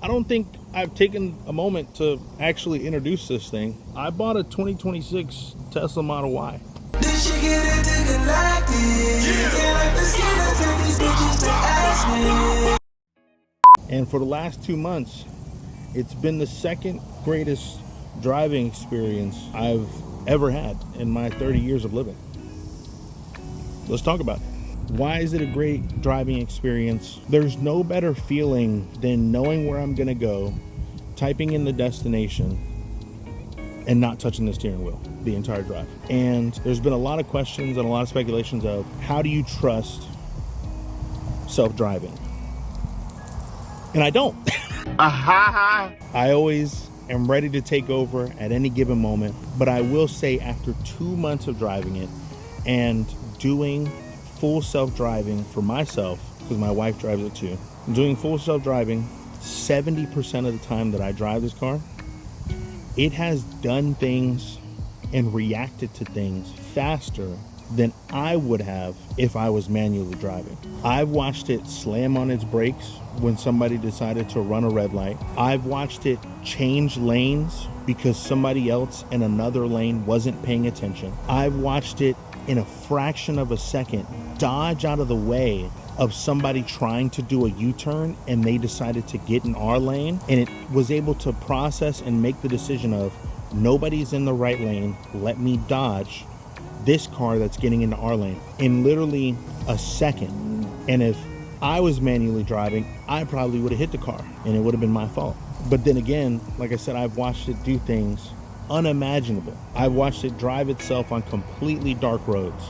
I don't think I've taken a moment to actually introduce this thing. I bought a 2026 Tesla Model Y. And for the last 2 months, it's been the second greatest driving experience I've ever had in my 30 years of living. Let's talk about it. Why is it a great driving experience? There's no better feeling than knowing where I'm gonna go, typing in the destination, and not touching the steering wheel the entire drive. And there's been a lot of questions and a lot of speculations of how do you trust self-driving? And I don't. I always am ready to take over at any given moment, but I will say after 2 months of driving it and doing full self-driving for myself, because my wife drives it too, doing full self-driving 70% of the time that I drive this car, it has done things and reacted to things faster than I would have if I was manually driving. I've watched it slam on its brakes when somebody decided to run a red light. I've watched it change lanes because somebody else in another lane wasn't paying attention. I've watched it in a fraction of a second dodge out of the way of somebody trying to do a U-turn, and they decided to get in our lane, and it was able to process and make the decision of nobody's in the right lane, let me dodge this car that's getting into our lane in literally a second. And if I was manually driving, I probably would have hit the car and it would have been my fault. But then again, like I said, I've watched it do things unimaginable. I've watched it drive itself on completely dark roads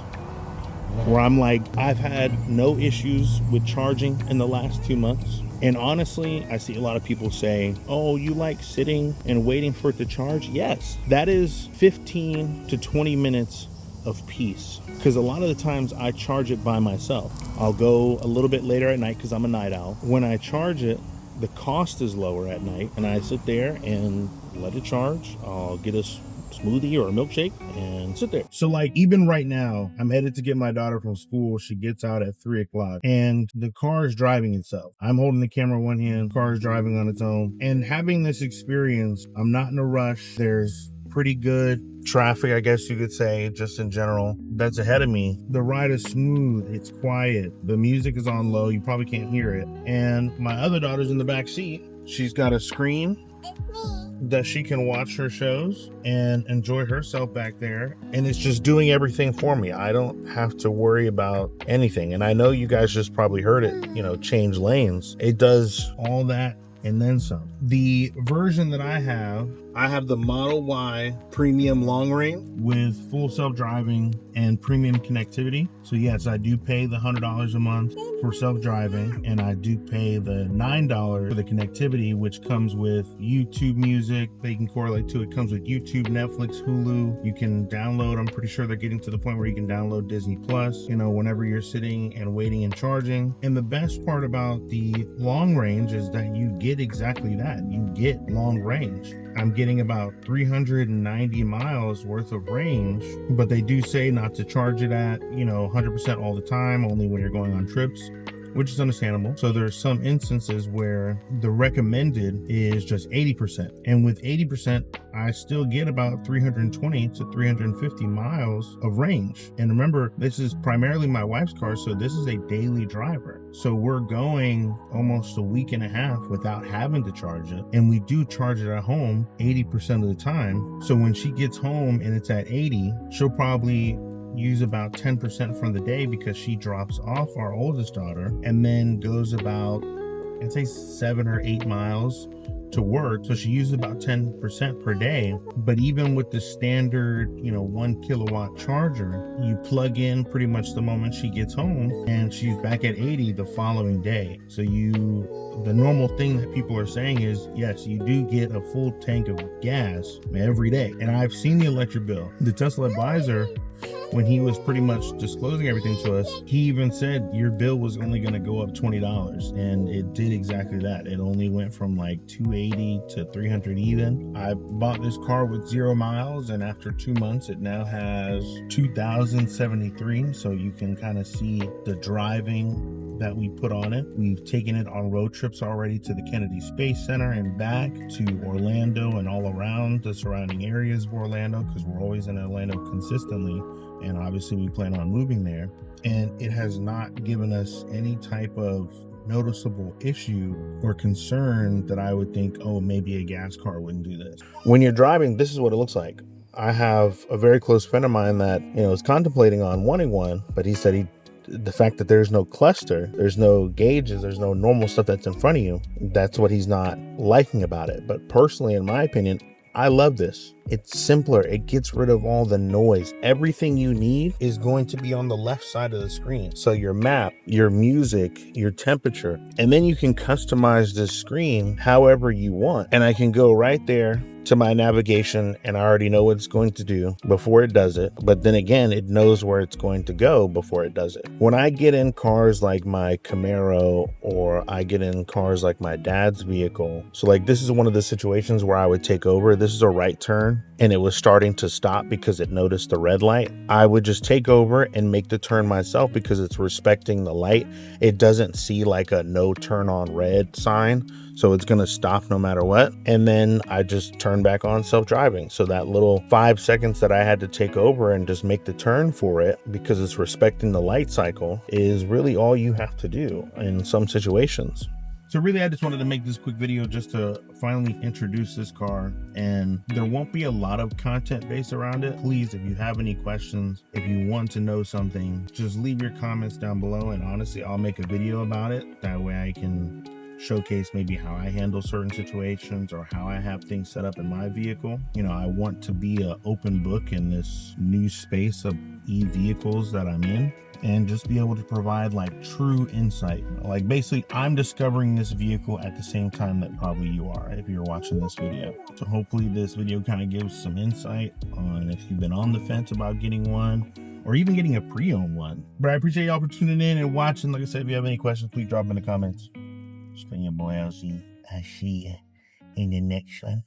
where I'm like, I've had no issues with charging in the last 2 months. And honestly, I see a lot of people say, oh, you like sitting and waiting for it to charge? Yes, that is 15 to 20 minutes of peace. Because a lot of the times I charge it by myself. I'll go a little bit later at night because I'm a night owl. When I charge it, the cost is lower at night, and I sit there and let it charge. I'll get a smoothie or a milkshake and sit there. So like even right now, I'm headed to get my daughter from school. She gets out at 3 o'clock and the car is driving itself. I'm holding the camera in one hand, the car is driving on its own. And having this experience, I'm not in a rush. There's pretty good traffic, I guess you could say, just in general, that's ahead of me. The ride is smooth, it's quiet, the music is on low, you probably can't hear it. And my other daughter's in the back seat. She's got a screen that she can watch her shows and enjoy herself back there, and it's just doing everything for me. I don't have to worry about anything. And I know you guys just probably heard it, change lanes. It does all that and then some. The version that I have the Model Y Premium Long Range with full self-driving and premium connectivity. So yes, I do pay the $100 a month for self-driving, and I do pay the $9 for the connectivity, which comes with YouTube Music. They can correlate to it. Comes with YouTube, Netflix, Hulu. You can download. I'm pretty sure they're getting to the point where you can download Disney Plus, whenever you're sitting and waiting and charging. And the best part about the long range is that you get exactly that. You get long range. I'm getting about 390 miles worth of range, but they do say not to charge it at, 100% all the time, only when you're going on trips, which is understandable. So there's some instances where the recommended is just 80%. And with 80%, I still get about 320 to 350 miles of range. And remember, this is primarily my wife's car, so this is a daily driver. So we're going almost a week and a half without having to charge it. And we do charge it at home 80% of the time. So when she gets home and it's at 80, she'll probably use about 10% from the day because she drops off our oldest daughter and then goes about, I'd say 7 or 8 miles to work. So she uses about 10% per day. But even with the standard, 1 kilowatt charger, you plug in pretty much the moment she gets home and she's back at 80 the following day. So the normal thing that people are saying is, yes, you do get a full tank of gas every day. And I've seen the electric bill. The Tesla advisor, when he was pretty much disclosing everything to us, he even said your bill was only going to go up $20, and it did exactly that. It only went from like $280 to $300 even. I bought this car with 0 miles, and after 2 months it now has 2,073. So you can kind of see the driving that we put on it. We've taken it on road trips already to the Kennedy Space Center and back to Orlando and all around the surrounding areas of Orlando, because we're always in Orlando consistently, and obviously we plan on moving there. And it has not given us any type of noticeable issue or concern that I would think, oh, maybe a gas car wouldn't do this. When you're driving, this is what it looks like. I have a very close friend of mine that, is contemplating on wanting one, but he said the fact that there's no cluster, there's no gauges, there's no normal stuff that's in front of you, that's what he's not liking about it. But personally, in my opinion, I love this. It's simpler. It gets rid of all the noise. Everything you need is going to be on the left side of the screen. So your map, your music, your temperature, and then you can customize this screen however you want. And I can go right there to my navigation and I already know what it's going to do before it does it. But then again, it knows where it's going to go before it does it. When I get in cars like my Camaro, or I get in cars like my dad's vehicle, so like this is one of the situations where I would take over. This is a right turn and it was starting to stop because it noticed the red light. I would just take over and make the turn myself because it's respecting the light. It doesn't see like a no turn on red sign, so it's going to stop no matter what. And then I just turn back on self-driving. So that little 5 seconds that I had to take over and just make the turn for it because it's respecting the light cycle is really all you have to do in some situations. So really, I just wanted to make this quick video just to finally introduce this car, and there won't be a lot of content based around it. Please, if you have any questions, if you want to know something, just leave your comments down below, and honestly, I'll make a video about it. That way I can showcase maybe how I handle certain situations or how I have things set up in my vehicle. I want to be an open book in this new space of e-vehicles that I'm in, and just be able to provide like true insight. Like basically I'm discovering this vehicle at the same time that probably you are if you're watching this video. So hopefully this video kind of gives some insight on if you've been on the fence about getting one or even getting a pre-owned one. But I appreciate y'all for tuning in and watching. Like I said, if you have any questions, please drop them in the comments. It's been your boy LC. I'll see you in the next one.